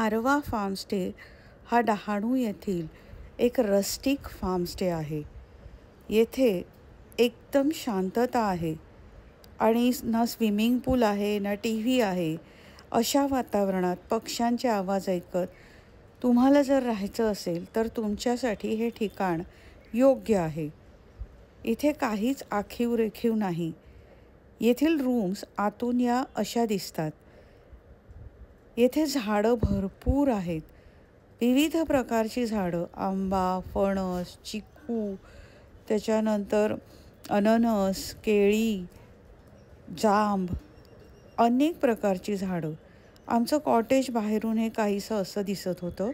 आरवा फार्मस्टे हा डहाणू येथील एक रस्टिक फार्मस्टे आहे. येथे एकदम शांतता आहे आणि ना स्विमिंग पूल आहे ना टी व्ही आहे. अशा वातावरणात पक्ष्यांचे आवाज ऐकत तुम्हाला जर राहायचं असेल तर तुमच्यासाठी हे ठिकाण योग्य आहे. इथे काहीच आखीव-रेखीव नाही. येथील रूम्स आतून या अशा दिसतात. येथे झाडं भरपूर आहेत. विविध प्रकारची झाडं, आंबा, फणस, चिकू, त्याच्यानंतर अननस, केळी, जांब, अनेक प्रकारची झाडं. आमचं कॉटेज बाहेरून हे काहीसं असं दिसत होतं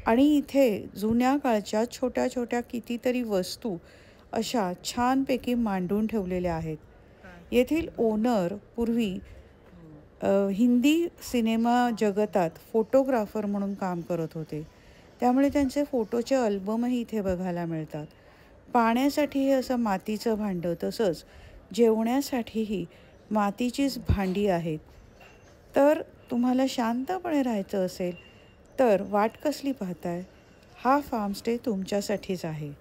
आणि इथे जुन्या काळच्या छोट्या छोट्या कितीतरी वस्तू अशा छानपैकी मांडून ठेवलेल्या आहेत. येथील ओनर पूर्वी हिंदी सिनेमा जगतात फोटोग्राफर म्हणून काम करत होते. त्यामुळे त्यांचे फोटोचे अल्बमही इथे बघायला मिळतात. पाण्यासाठी हे असं मातीचं भांडं, तसंच जेवण्यासाठीही मातीचीच भांडी आहेत. तर तुम्हाला शांतपणे राहायचं असेल तर वाट कसली पाहताय? हा फार्मस्टे तुमच्यासाठीच आहे.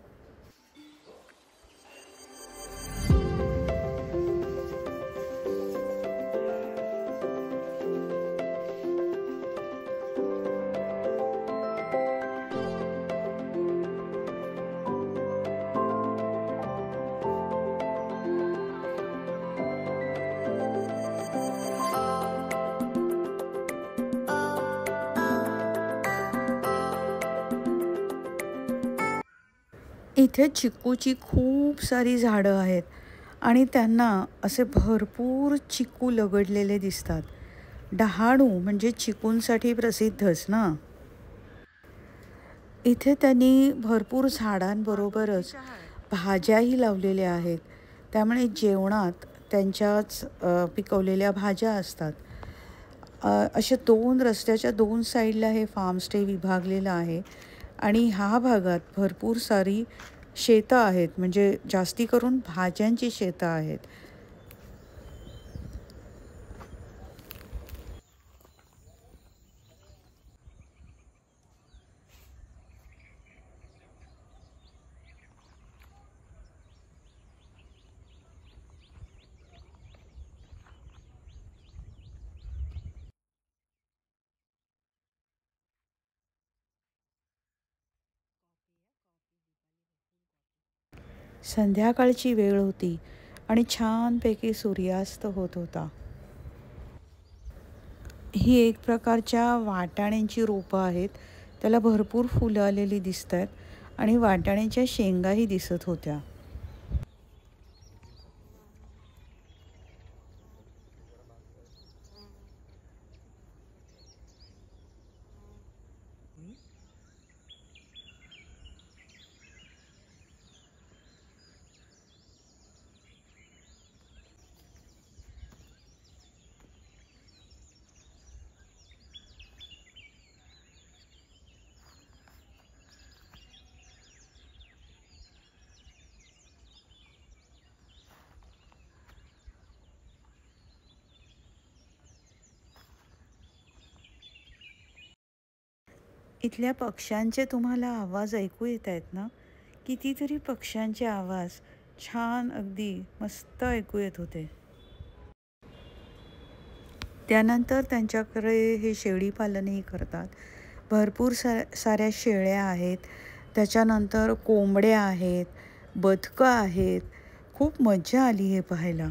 इथे चिकूची खूप सारी झाडं आहेत आणि त्यांना असे भरपूर चिकू लगडलेले दिसतात. डहाणू म्हणजे चिकूंसाठी प्रसिद्धच ना. इथे त्यांनी भरपूर झाडांबरोबरच भाज्याही लावलेल्या आहेत. त्यामुळे जेवणात त्यांच्याच पिकवलेल्या भाज्या असतात. अशा रस्त्याच्या दोन साईडला हे फार्मस्टे विभागलेलं आहे आणि ह्या भागात भरपूर सारी शेतं आहेत, म्हणजे जास्ती करून भाज्यांची शेतं आहेत. संध्याकाळची वेळ होती आणि छानपैकी सूर्यास्त होत होता. ही एक प्रकारच्या वाटाण्यांची रोपं आहेत. त्याला भरपूर फुलं आलेली दिसत आहेत आणि वाटाण्याच्या शेंगाही दिसत होत्या. इथल्या पक्ष्यांचे तुम्हाला आवाज ऐकू येत आहेत ना? कितीतरी पक्ष्यांचे आवाज छान अगदी मस्त ऐकू येत होते. त्यानंतर त्यांच्याकडे हे शेळीपालनही करतात. भरपूर साऱ्या शेळ्या आहेत. त्याच्यानंतर कोंबड्या आहेत, बदकं आहेत. खूप मज्जा आली हे पाहायला.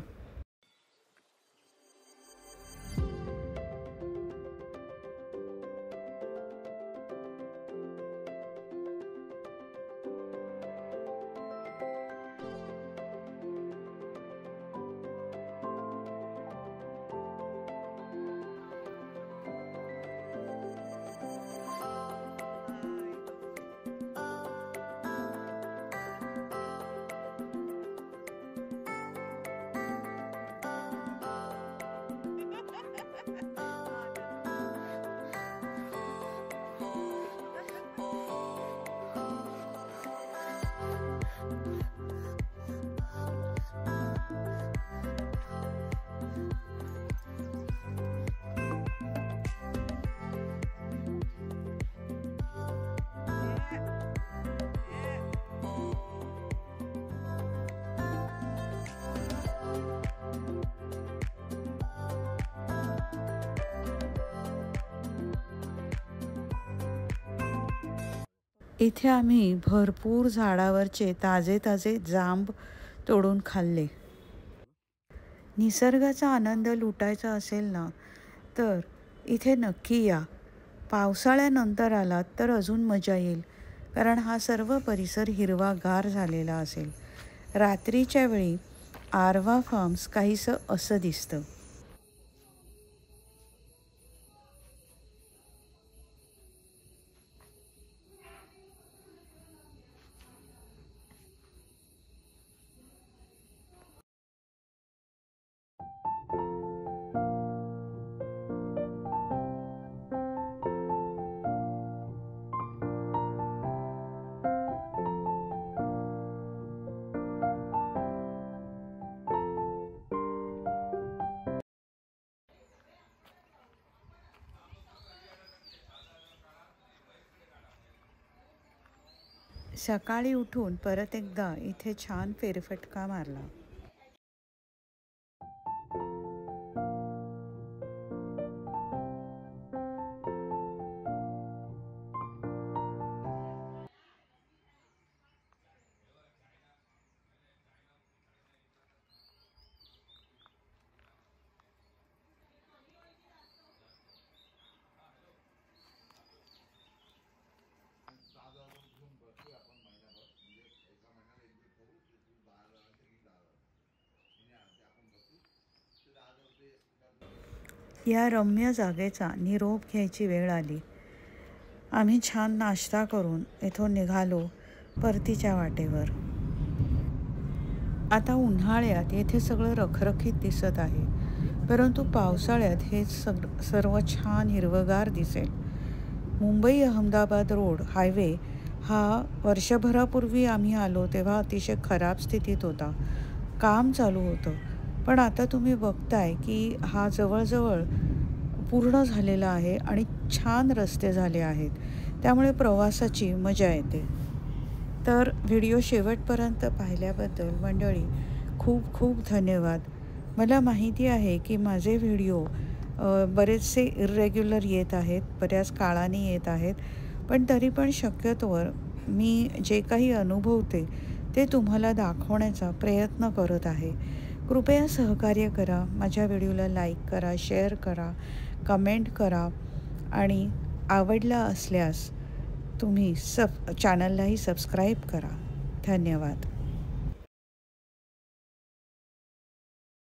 इथे आम्ही भरपूर झाडावरचे ताजे ताजे जांब तोडून खाल्ले. निसर्गाचा आनंद लुटायचा असेल ना, तर इथे नक्की या. पावसाळ्यानंतर आलात तर अजून मजा येईल, कारण हा सर्व परिसर हिरवागार झालेला असेल. रात्रीच्या वेळी आरवा फार्म्स काहीसं असं दिसतं. सकाळी उठून परत एकदा इथे छान फेरफटका मारला. या रम्य जागेचा निरोप घ्यायची वेळ आली. आम्ही छान नाश्ता करून इथून निघालो परतीच्या वाटेवर. आता उन्हाळ्यात येथे सगळं रखरखीत दिसत आहे, परंतु पावसाळ्यात हे सर्व छान हिरवगार दिसेल. मुंबई अहमदाबाद रोड हायवे हा वर्षभरापूर्वी आम्ही आलो तेव्हा अतिशय खराब स्थितीत होता. काम चालू होतं, पण आता तुम्ही बघताय की हा जवळजवळ पूर्ण झालेला आहे आणि छान रस्ते झाले आहेत, त्यामुळे प्रवासाची मजा येते. तर व्हिडिओ शेवटपर्यंत पाहिल्याबद्दल मंडळी खूप खूप धन्यवाद. मला माहिती आहे की माझे व्हिडिओ बरेचसे इर्रेग्युलर येत आहेत, बऱ्याच काळाने येत आहेत, पण तरी पण शक्यतोवर मी जे काही अनुभवते ते तुम्हाला दाखवण्याचा प्रयत्न करत आहे. कृपया सहकार्य करा. माझ्या व्हिडिओला लाईक करा, शेअर करा, कमेंट करा आणि आवडला असल्यास तुम्ही चॅनललाही सबस्क्राईब करा. धन्यवाद.